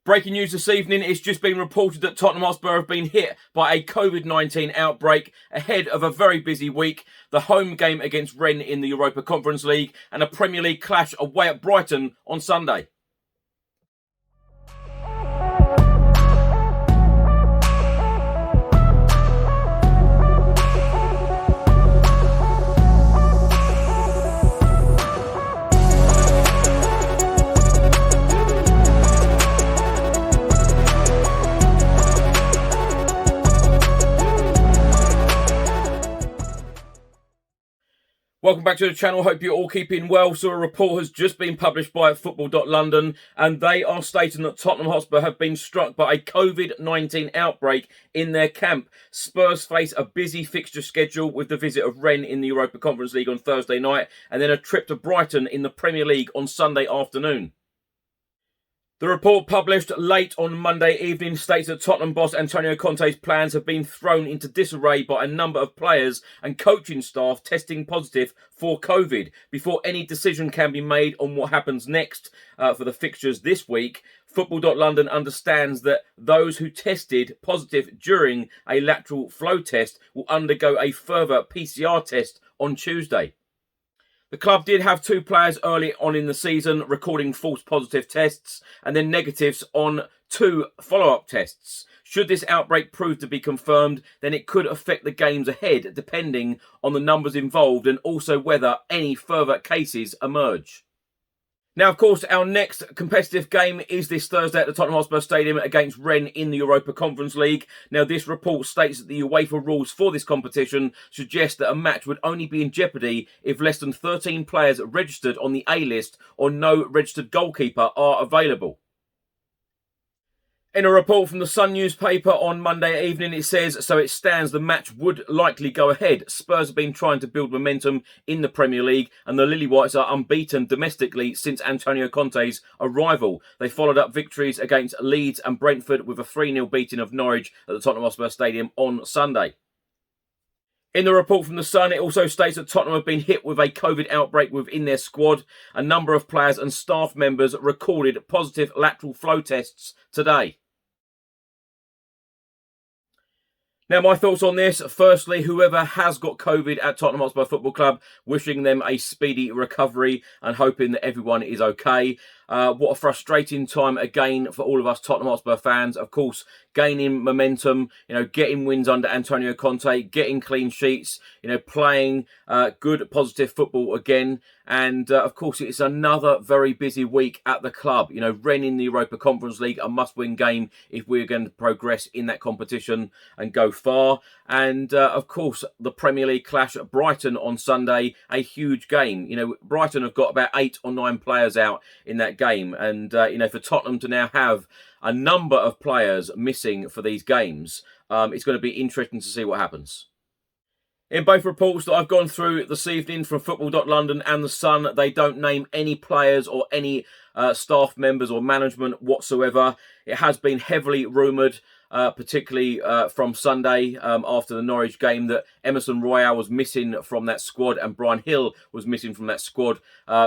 Breaking news this evening, it's just been reported that Tottenham Hotspur have been hit by a COVID-19 outbreak ahead of a very busy week, the home game against Rennes in the Europa Conference League, and a Premier League clash away at Brighton on Sunday. Welcome back to the channel. Hope you're all keeping well. So a report has just been published by Football.London and they are stating that Tottenham Hotspur have been struck by a COVID-19 outbreak in their camp. Spurs face a busy fixture schedule with the visit of Rennes in the Europa Conference League on Thursday night and then a trip to Brighton in the Premier League on Sunday afternoon. The report published late on Monday evening states that Tottenham boss Antonio Conte's plans have been thrown into disarray by a number of players and coaching staff testing positive for COVID before any decision can be made on what happens next for the fixtures this week. Football.London understands that those who tested positive during a lateral flow test will undergo a further PCR test on Tuesday. The club did have two players early on in the season recording false positive tests and then negatives on two follow-up tests. Should this outbreak prove to be confirmed, then it could affect the games ahead depending on the numbers involved and also whether any further cases emerge. Now, of course, our next competitive game is this Thursday at the Tottenham Hotspur Stadium against Rennes in the Europa Conference League. Now, this report states that the UEFA rules for this competition suggest that a match would only be in jeopardy if less than 13 players registered on the A-list or no registered goalkeeper are available. In a report from the Sun newspaper on Monday evening, it says, so it stands the match would likely go ahead. Spurs have been trying to build momentum in the Premier League and the Lily Whites are unbeaten domestically since Antonio Conte's arrival. They followed up victories against Leeds and Brentford with a 3-0 beating of Norwich at the Tottenham Hotspur Stadium on Sunday. In the report from the Sun, it also states that Tottenham have been hit with a COVID outbreak within their squad. A number of players and staff members recorded positive lateral flow tests today. Now, my thoughts on this. Firstly, whoever has got COVID at Tottenham Hotspur Football Club, wishing them a speedy recovery and hoping that everyone is okay. What a frustrating time again for all of us Tottenham Hotspur fans. Of course, gaining momentum, getting wins under Antonio Conte, getting clean sheets, playing good, positive football again. And, of course, it's another very busy week at the club. Rennes in the Europa Conference League, a must-win game if we're going to progress in that competition and go far. And, of course, the Premier League clash at Brighton on Sunday, a huge game. Brighton have got about 8 or 9 players out in that game. And, for Tottenham to now have a number of players missing for these games, it's going to be interesting to see what happens. In both reports that I've gone through this evening from Football.London and The Sun, they don't name any players or any staff members or management whatsoever. It has been heavily rumoured, particularly from Sunday after the Norwich game, that Emerson Royal was missing from that squad and Brian Hill was missing from that squad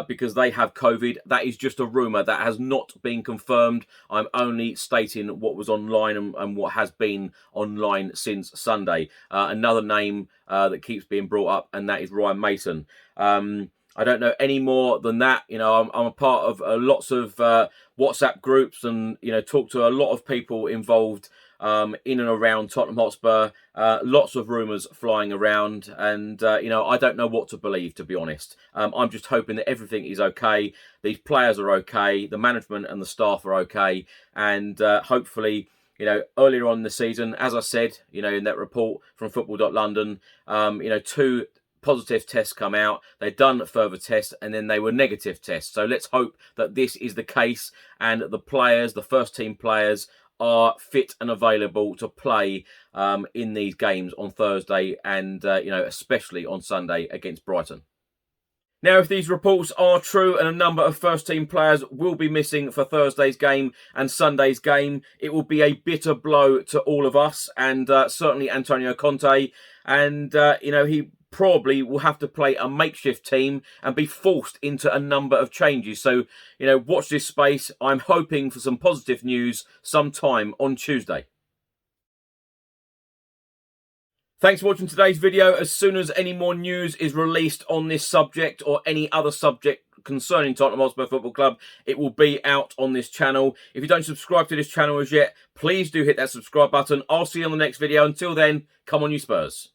because they have COVID. That is just a rumour. That has not been confirmed. I'm only stating what was online and what has been online since Sunday. Another name that keeps being brought up, and that is Ryan Mason. I don't know any more than that. I'm a part of lots of WhatsApp groups and, talk to a lot of people involved in and around Tottenham Hotspur. Lots of rumours flying around and, I don't know what to believe, to be honest. I'm just hoping that everything is okay. These players are okay. The management and the staff are okay. And hopefully, earlier on in the season, as I said, in that report from Football.London, 2 positive tests come out. They've done further tests and then they were negative tests. So let's hope that this is the case and the players, the first team players, are fit and available to play in these games on Thursday and, especially on Sunday against Brighton. Now, if these reports are true and a number of first-team players will be missing for Thursday's game and Sunday's game, it will be a bitter blow to all of us and certainly Antonio Conte. And, he probably will have to play a makeshift team and be forced into a number of changes. So, you know, watch this space. I'm hoping for some positive news sometime on Tuesday. Thanks for watching today's video. As soon as any more news is released on this subject or any other subject concerning Tottenham Hotspur Football Club, it will be out on this channel. If you don't subscribe to this channel as yet, please do hit that subscribe button. I'll see you on the next video. Until then, come on you Spurs.